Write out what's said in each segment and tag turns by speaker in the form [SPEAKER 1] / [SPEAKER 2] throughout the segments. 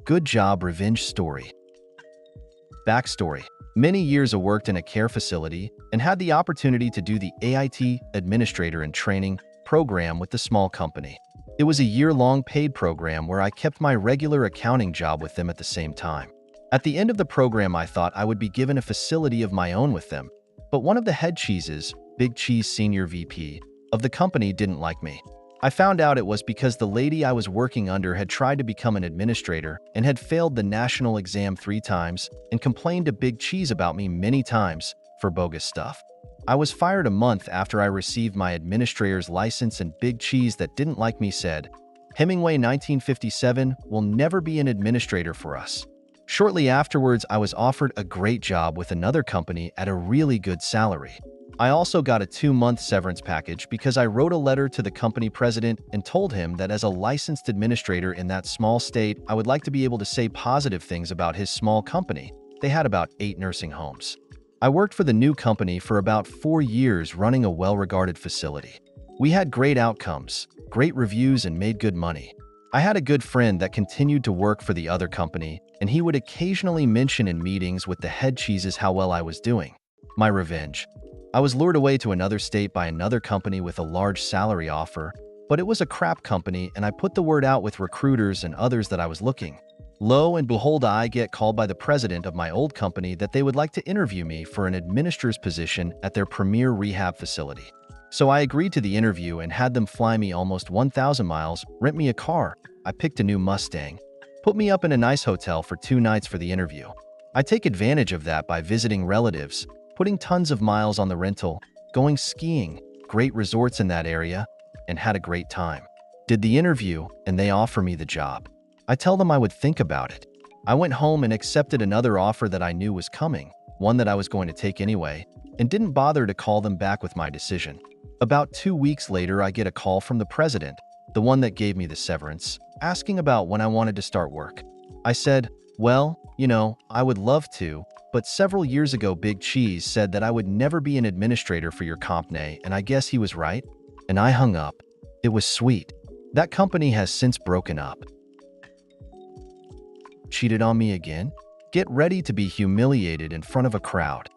[SPEAKER 1] Good job revenge story. Backstory. Many years I worked in a care facility and had the opportunity to do the AIT Administrator in Training program with the small company. It was a year-long paid program where I kept my regular accounting job with them at the same time. At the end of the program, I thought I would be given a facility of my own with them, but one of the head cheeses, Big Cheese Senior VP, of the company didn't like me. I found out it was because the lady I was working under had tried to become an administrator and had failed the national exam 3 times and complained to Big Cheese about me many times for bogus stuff. I was fired a month after I received my administrator's license, and Big Cheese that didn't like me said, "Hemingway 1957 will never be an administrator for us." Shortly afterwards, I was offered a great job with another company at a really good salary. I also got a 2-month severance package because I wrote a letter to the company president and told him that as a licensed administrator in that small state, I would like to be able to say positive things about his small company. They had about 8 nursing homes. I worked for the new company for about 4 years running a well-regarded facility. We had great outcomes, great reviews, and made good money. I had a good friend that continued to work for the other company, and he would occasionally mention in meetings with the head cheeses how well I was doing. My revenge. I was lured away to another state by another company with a large salary offer, but it was a crap company, and I put the word out with recruiters and others that I was looking. Lo and behold, I get called by the president of my old company that they would like to interview me for an administrator's position at their premier rehab facility. So I agreed to the interview and had them fly me almost 1,000 miles, rent me a car. I picked a new Mustang, put me up in a nice hotel for 2 nights for the interview. I take advantage of that by visiting relatives, putting tons of miles on the rental, going skiing, great resorts in that area, and had a great time. Did the interview, and they offer me the job. I tell them I would think about it. I went home and accepted another offer that I knew was coming, one that I was going to take anyway, and didn't bother to call them back with my decision. About 2 weeks later, I get a call from the president, the one that gave me the severance, asking about when I wanted to start work. I said, "Well, I would love to, but several years ago Big Cheese said that I would never be an administrator for your company, and I guess he was right." And I hung up. It was sweet. That company has since broken up. Cheated on me again? Get ready to be humiliated in front of a crowd.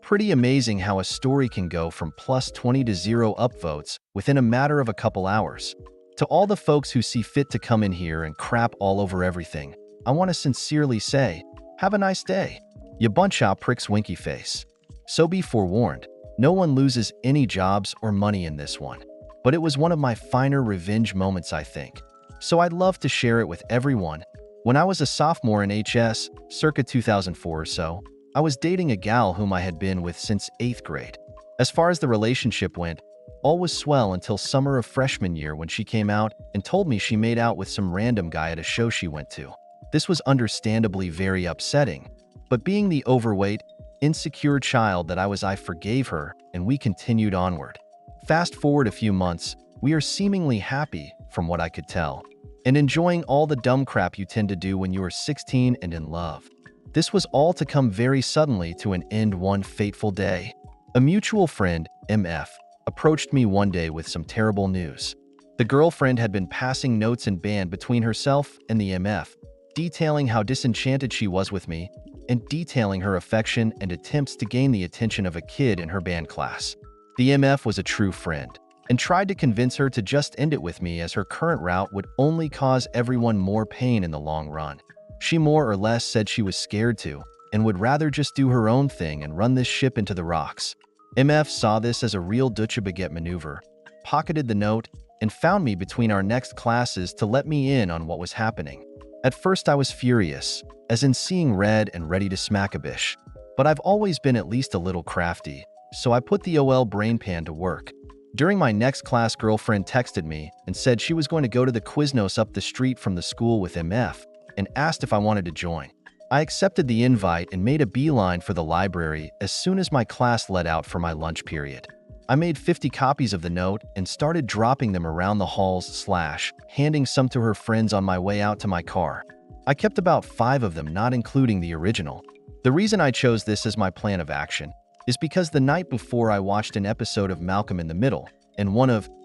[SPEAKER 1] Pretty amazing how a story can go from +20 to 0 upvotes within a matter of a couple hours. To all the folks who see fit to come in here and crap all over everything, I want to sincerely say, have a nice day. You bunch out pricks, winky face. So be forewarned, no one loses any jobs or money in this one. But it was one of my finer revenge moments, I think. So I'd love to share it with everyone. When I was a sophomore in HS, circa 2004 or so, I was dating a gal whom I had been with since 8th grade. As far as the relationship went, all was swell until summer of freshman year when she came out and told me she made out with some random guy at a show she went to. This was understandably very upsetting, but being the overweight, insecure child that I forgave her, and we continued onward. Fast forward a few months, we are seemingly happy, from what I could tell, and enjoying all the dumb crap you tend to do when you are 16 and in love. This was all to come very suddenly to an end one fateful day. A mutual friend, MF, approached me one day with some terrible news. The girlfriend had been passing notes in band between herself and the MF, detailing how disenchanted she was with me, and detailing her affection and attempts to gain the attention of a kid in her band class. The MF was a true friend, and tried to convince her to just end it with me, as her current route would only cause everyone more pain in the long run. She more or less said she was scared to, and would rather just do her own thing and run this ship into the rocks. MF saw this as a real Deutsche Baguette maneuver, pocketed the note, and found me between our next classes to let me in on what was happening. At first I was furious, as in seeing red and ready to smack a bish. But I've always been at least a little crafty, so I put the OL brain pan to work. During my next class, girlfriend texted me and said she was going to go to the Quiznos up the street from the school with MF, and asked if I wanted to join. I accepted the invite and made a beeline for the library as soon as my class let out for my lunch period. I made 50 copies of the note and started dropping them around the halls / handing some to her friends on my way out to my car. I kept about 5 of them, not including the original. The reason I chose this as my plan of action is because the night before I watched an episode of Malcolm in the Middle, and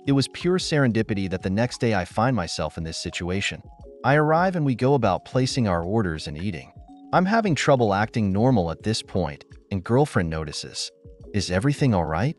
[SPEAKER 1] it was pure serendipity that the next day I find myself in this situation. I arrive and we go about placing our orders and eating. I'm having trouble acting normal at this point, and girlfriend notices. Is everything all right?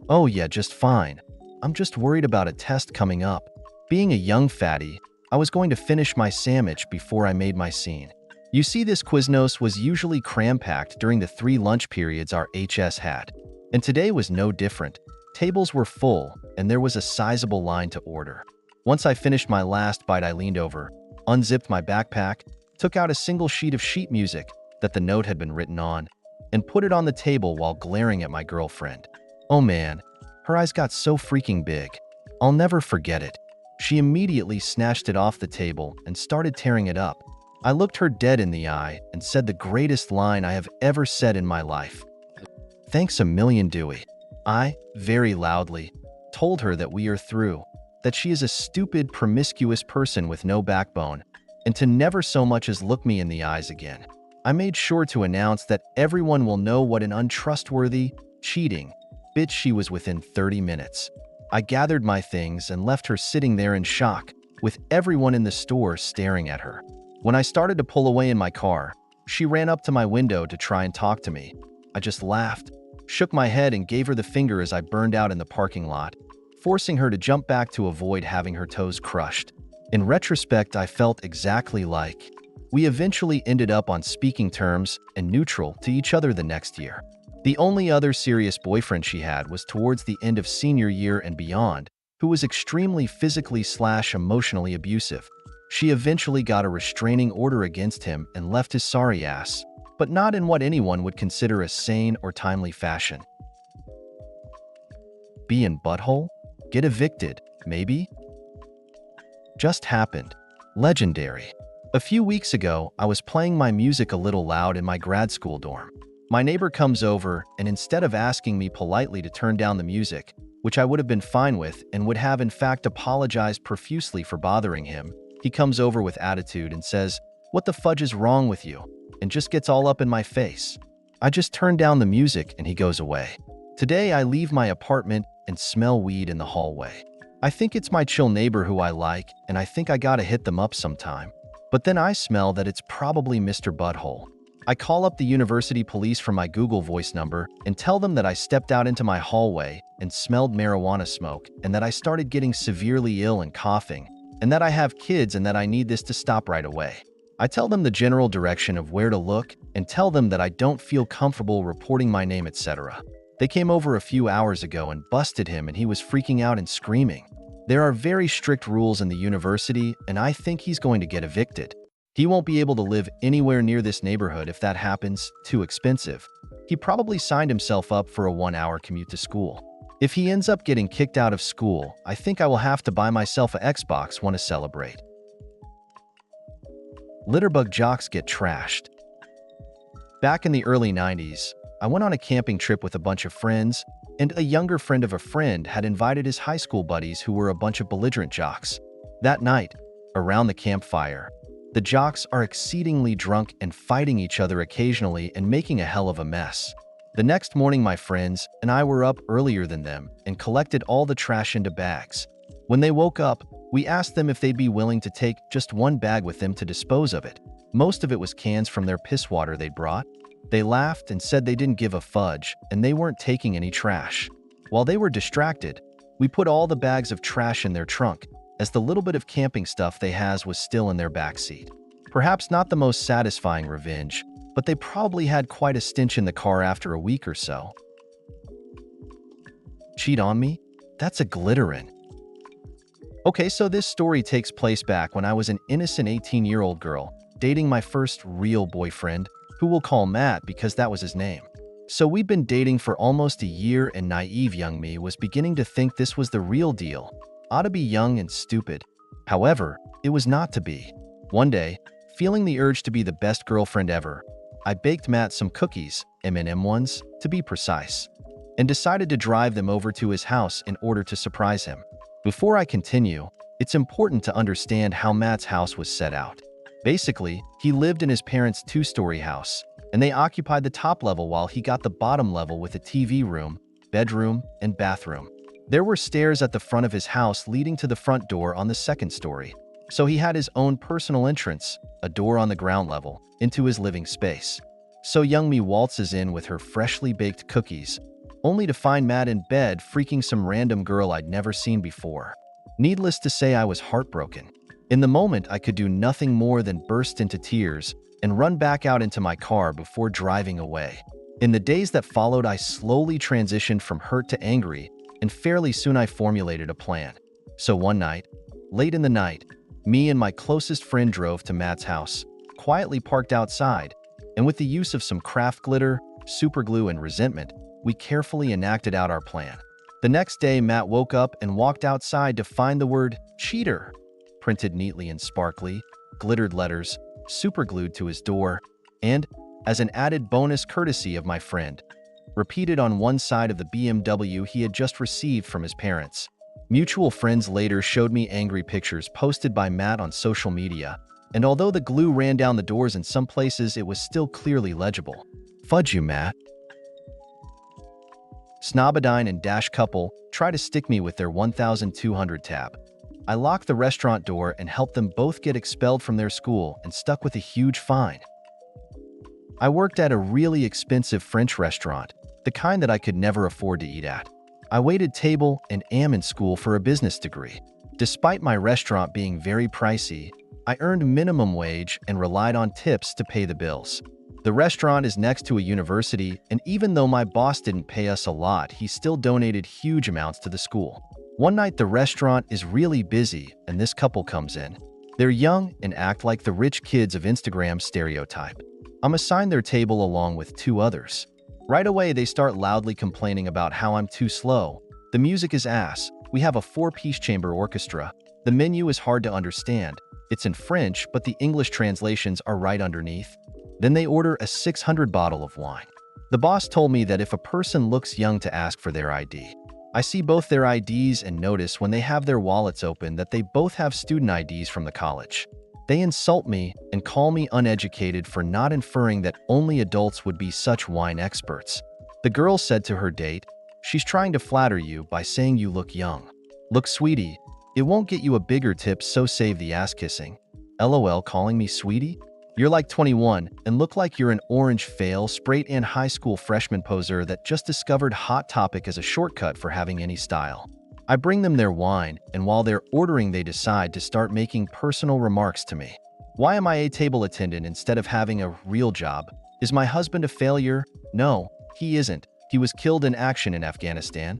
[SPEAKER 1] Oh yeah, just fine. I'm just worried about a test coming up. Being a young fatty, I was going to finish my sandwich before I made my scene. You see, this Quiznos was usually cram-packed during the 3 lunch periods our HS had. And today was no different. Tables were full, and there was a sizable line to order. Once I finished my last bite, I leaned over, unzipped my backpack, took out a single sheet of sheet music that the note had been written on, and put it on the table while glaring at my girlfriend. Oh man, her eyes got so freaking big. I'll never forget it. She immediately snatched it off the table and started tearing it up. I looked her dead in the eye and said the greatest line I have ever said in my life. Thanks a million, Dewey. I, very loudly, told her that we are through, that she is a stupid, promiscuous person with no backbone, and to never so much as look me in the eyes again. I made sure to announce that everyone will know what an untrustworthy, cheating bitch she was within 30 minutes. I gathered my things and left her sitting there in shock, with everyone in the store staring at her. When I started to pull away in my car, she ran up to my window to try and talk to me. I just laughed, shook my head, and gave her the finger as I burned out in the parking lot, forcing her to jump back to avoid having her toes crushed. In retrospect, I felt exactly like we eventually ended up on speaking terms and neutral to each other the next year. The only other serious boyfriend she had was towards the end of senior year and beyond, who was extremely physically/emotionally abusive. She eventually got a restraining order against him and left his sorry ass, but not in what anyone would consider a sane or timely fashion. Be in butthole? Get evicted, maybe? Just happened. Legendary. A few weeks ago, I was playing my music a little loud in my grad school dorm. My neighbor comes over, and instead of asking me politely to turn down the music, which I would have been fine with and would have in fact apologized profusely for bothering him, he comes over with attitude and says, "What the fudge is wrong with you?" and just gets all up in my face. I just turn down the music and he goes away. Today I leave my apartment and smell weed in the hallway. I think it's my chill neighbor who I like, and I think I gotta hit them up sometime. But then I smell that it's probably Mr. Butthole. I call up the university police from my Google Voice number and tell them that I stepped out into my hallway and smelled marijuana smoke, and that I started getting severely ill and coughing, and that I have kids and that I need this to stop right away. I tell them the general direction of where to look and tell them that I don't feel comfortable reporting my name, etc. They came over a few hours ago and busted him, and he was freaking out and screaming. There are very strict rules in the university, and I think he's going to get evicted. He won't be able to live anywhere near this neighborhood if that happens. Too expensive. He probably signed himself up for a 1-hour commute to school. If he ends up getting kicked out of school, I think I will have to buy myself an Xbox One to celebrate. Litterbug jocks get trashed. Back in the early 90s, I went on a camping trip with a bunch of friends, and a younger friend of a friend had invited his high school buddies who were a bunch of belligerent jocks. That night, around the campfire, the jocks are exceedingly drunk and fighting each other occasionally and making a hell of a mess. The next morning, my friends and I were up earlier than them and collected all the trash into bags. When they woke up, we asked them if they'd be willing to take just one bag with them to dispose of it. Most of it was cans from their piss water they'd brought. They laughed and said they didn't give a fudge and they weren't taking any trash. While they were distracted, we put all the bags of trash in their trunk, as the little bit of camping stuff they has was still in their backseat. Perhaps not the most satisfying revenge, but they probably had quite a stench in the car after a week or so. Cheat on me? That's a glitterin'. Okay, so this story takes place back when I was an innocent 18-year-old girl, dating my first real boyfriend, who we'll call Matt because that was his name. So we'd been dating for almost a year, and naive young me was beginning to think this was the real deal. Ought to be young and stupid. However, it was not to be. One day, feeling the urge to be the best girlfriend ever, I baked Matt some cookies, M&M ones, to be precise, and decided to drive them over to his house in order to surprise him. Before I continue, it's important to understand how Matt's house was set out. Basically, he lived in his parents' 2-story house, and they occupied the top level while he got the bottom level with a TV room, bedroom, and bathroom. There were stairs at the front of his house leading to the front door on the 2nd story. So he had his own personal entrance, a door on the ground level, into his living space. So young me waltzes in with her freshly baked cookies, only to find Matt in bed freaking some random girl I'd never seen before. Needless to say, I was heartbroken. In the moment, I could do nothing more than burst into tears and run back out into my car before driving away. In the days that followed, I slowly transitioned from hurt to angry, and fairly soon I formulated a plan. So one night, late in the night, me and my closest friend drove to Matt's house, quietly parked outside, and with the use of some craft glitter, superglue, and resentment, we carefully enacted out our plan. The next day, Matt woke up and walked outside to find the word cheater printed neatly in sparkly, glittered letters, superglued to his door, and, as an added bonus courtesy of my friend, repeated on one side of the BMW he had just received from his parents. Mutual friends later showed me angry pictures posted by Matt on social media, and although the glue ran down the doors in some places, it was still clearly legible. Fudge you, Matt. Snobadine and Dash couple try to stick me with their 1,200 tab. I locked the restaurant door and helped them both get expelled from their school and stuck with a huge fine. I worked at a really expensive French restaurant, the kind that I could never afford to eat at. I waited table and am in school for a business degree. Despite my restaurant being very pricey, I earned minimum wage and relied on tips to pay the bills. The restaurant is next to a university, and even though my boss didn't pay us a lot, he still donated huge amounts to the school. One night, the restaurant is really busy, and this couple comes in. They're young and act like the rich kids of Instagram stereotype. I'm assigned their table along with two others. Right away, they start loudly complaining about how I'm too slow. The music is ass. We have a 4-piece chamber orchestra. The menu is hard to understand. It's in French, but the English translations are right underneath. Then they order a 600 bottle of wine. The boss told me that if a person looks young to ask for their ID. I see both their IDs and notice when they have their wallets open that they both have student IDs from the college. They insult me and call me uneducated for not inferring that only adults would be such wine experts. The girl said to her date, "She's trying to flatter you by saying you look young. Look, sweetie, it won't get you a bigger tip, so save the ass kissing." LOL, calling me sweetie? You're like 21 and look like you're an orange fail sprayed and high school freshman poser that just discovered Hot Topic as a shortcut for having any style. I bring them their wine, and while they're ordering, they decide to start making personal remarks to me. Why am I a table attendant instead of having a real job? Is my husband a failure? No, he isn't. He was killed in action in Afghanistan.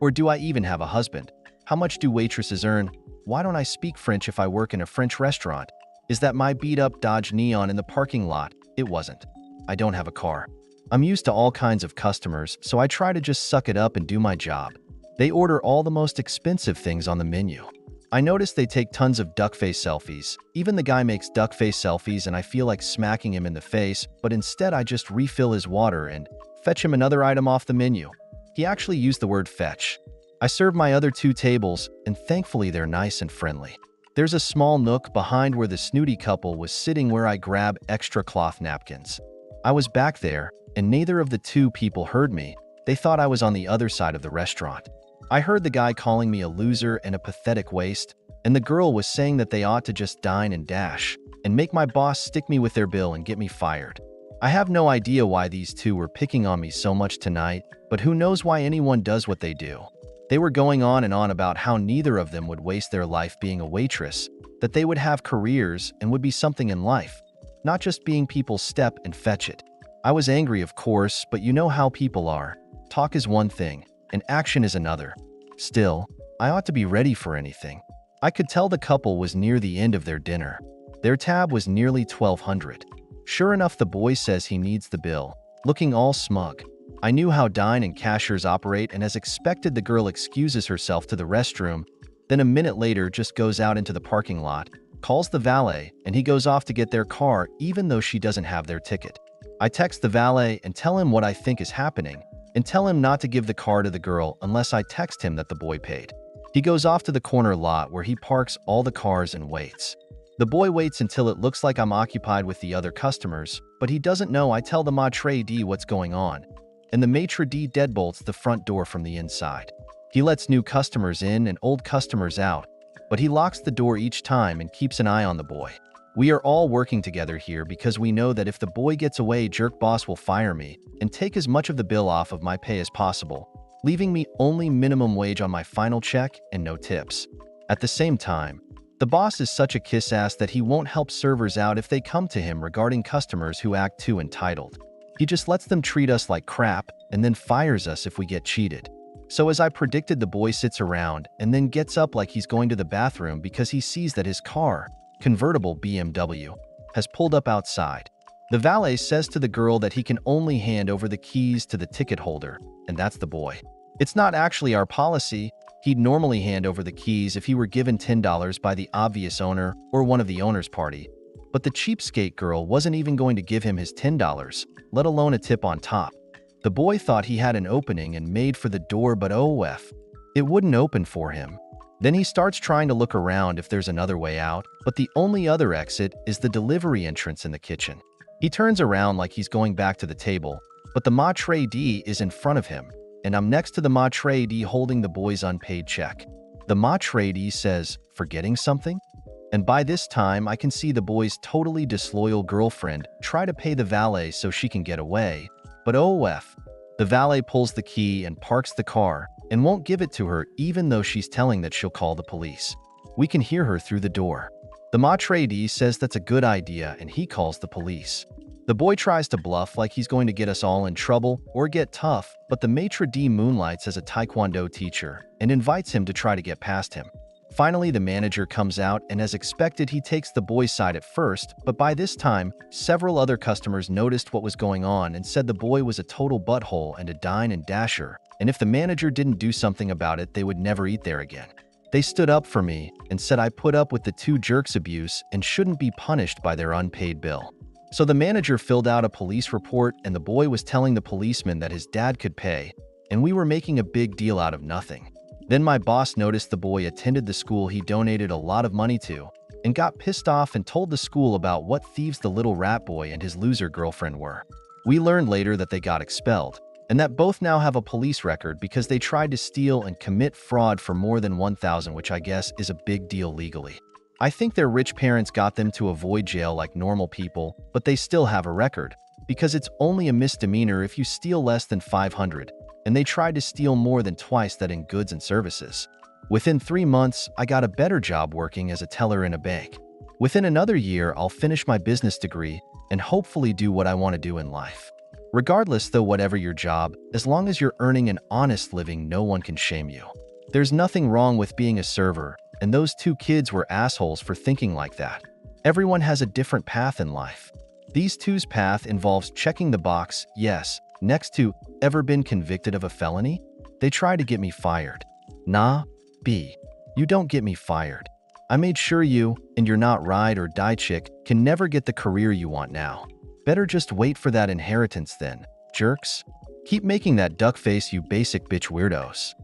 [SPEAKER 1] Or do I even have a husband? How much do waitresses earn? Why don't I speak French if I work in a French restaurant? Is that my beat-up Dodge Neon in the parking lot? It wasn't. I don't have a car. I'm used to all kinds of customers, so I try to just suck it up and do my job. They order all the most expensive things on the menu. I notice they take tons of duckface selfies. Even the guy makes duckface selfies and I feel like smacking him in the face, but instead I just refill his water and fetch him another item off the menu. He actually used the word fetch. I serve my other two tables, and thankfully they're nice and friendly. There's a small nook behind where the snooty couple was sitting where I grab extra cloth napkins. I was back there, and neither of the two people heard me. They thought I was on the other side of the restaurant. I heard the guy calling me a loser and a pathetic waste, and the girl was saying that they ought to just dine and dash, and make my boss stick me with their bill and get me fired. I have no idea why these two were picking on me so much tonight, but who knows why anyone does what they do. They were going on and on about how neither of them would waste their life being a waitress, that they would have careers and would be something in life, not just being people's step and fetch it. I was angry, of course, but you know how people are. Talk is one thing, and action is another. Still, I ought to be ready for anything. I could tell the couple was near the end of their dinner. Their tab was nearly $1,200. Sure enough, the boy says he needs the bill, looking all smug. I knew how dine and cashiers operate, and as expected, the girl excuses herself to the restroom, then a minute later just goes out into the parking lot, calls the valet, and he goes off to get their car even though she doesn't have their ticket. I text the valet and tell him what I think is happening, and tell him not to give the car to the girl unless I text him that the boy paid. He goes off to the corner lot where he parks all the cars and waits. The boy waits until it looks like I'm occupied with the other customers, but he doesn't know I tell the maitre d' what's going on, and the maitre d' deadbolts the front door from the inside. He lets new customers in and old customers out, but he locks the door each time and keeps an eye on the boy. We are all working together here because we know that if the boy gets away, Jerk Boss will fire me and take as much of the bill off of my pay as possible, leaving me only minimum wage on my final check and no tips. At the same time, the boss is such a kiss-ass that he won't help servers out if they come to him regarding customers who act too entitled. He just lets them treat us like crap and then fires us if we get cheated. So as I predicted, the boy sits around and then gets up like he's going to the bathroom because he sees that his car, convertible BMW, has pulled up outside. The valet says to the girl that he can only hand over the keys to the ticket holder, and that's the boy. It's not actually our policy. He'd normally hand over the keys if he were given $10 by the obvious owner or one of the owner's party. But the cheapskate girl wasn't even going to give him his $10, let alone a tip on top. The boy thought he had an opening and made for the door, but OF, it wouldn't open for him. Then he starts trying to look around if there's another way out, but the only other exit is the delivery entrance in the kitchen. He turns around like he's going back to the table, but the maitre d' is in front of him, and I'm next to the maitre d' holding the boy's unpaid check. The maitre d' says, "Forgetting something?" And by this time, I can see the boy's totally disloyal girlfriend try to pay the valet so she can get away. But OF, the valet pulls the key and parks the car and won't give it to her even though she's telling that she'll call the police. We can hear her through the door. The maitre d' says that's a good idea and he calls the police. The boy tries to bluff like he's going to get us all in trouble or get tough, but the maitre d' moonlights as a taekwondo teacher and invites him to try to get past him. Finally, the manager comes out and as expected, he takes the boy's side at first, but by this time, several other customers noticed what was going on and said the boy was a total butthole and a dine and dasher, and if the manager didn't do something about it, they would never eat there again. They stood up for me and said I put up with the two jerks' abuse and shouldn't be punished by their unpaid bill. So the manager filled out a police report and the boy was telling the policeman that his dad could pay, and we were making a big deal out of nothing. Then my boss noticed the boy attended the school he donated a lot of money to and got pissed off and told the school about what thieves the little rat boy and his loser girlfriend were. We learned later that they got expelled and that both now have a police record because they tried to steal and commit fraud for more than $1,000, which I guess is a big deal legally. I think their rich parents got them to avoid jail like normal people, but they still have a record because it's only a misdemeanor if you steal less than $500. And they tried to steal more than twice that in goods and services. Within 3 months, I got a better job working as a teller in a bank. Within another year, I'll finish my business degree and hopefully do what I want to do in life. Regardless, though, whatever your job, as long as you're earning an honest living, no one can shame you. There's nothing wrong with being a server, and those two kids were assholes for thinking like that. Everyone has a different path in life. These two's path involves checking the box, yes, next to, ever been convicted of a felony? They try to get me fired. Nah, B. You don't get me fired. I made sure you, and your not ride or die chick, can never get the career you want now. Better just wait for that inheritance then, jerks. Keep making that duck face, you basic bitch weirdos.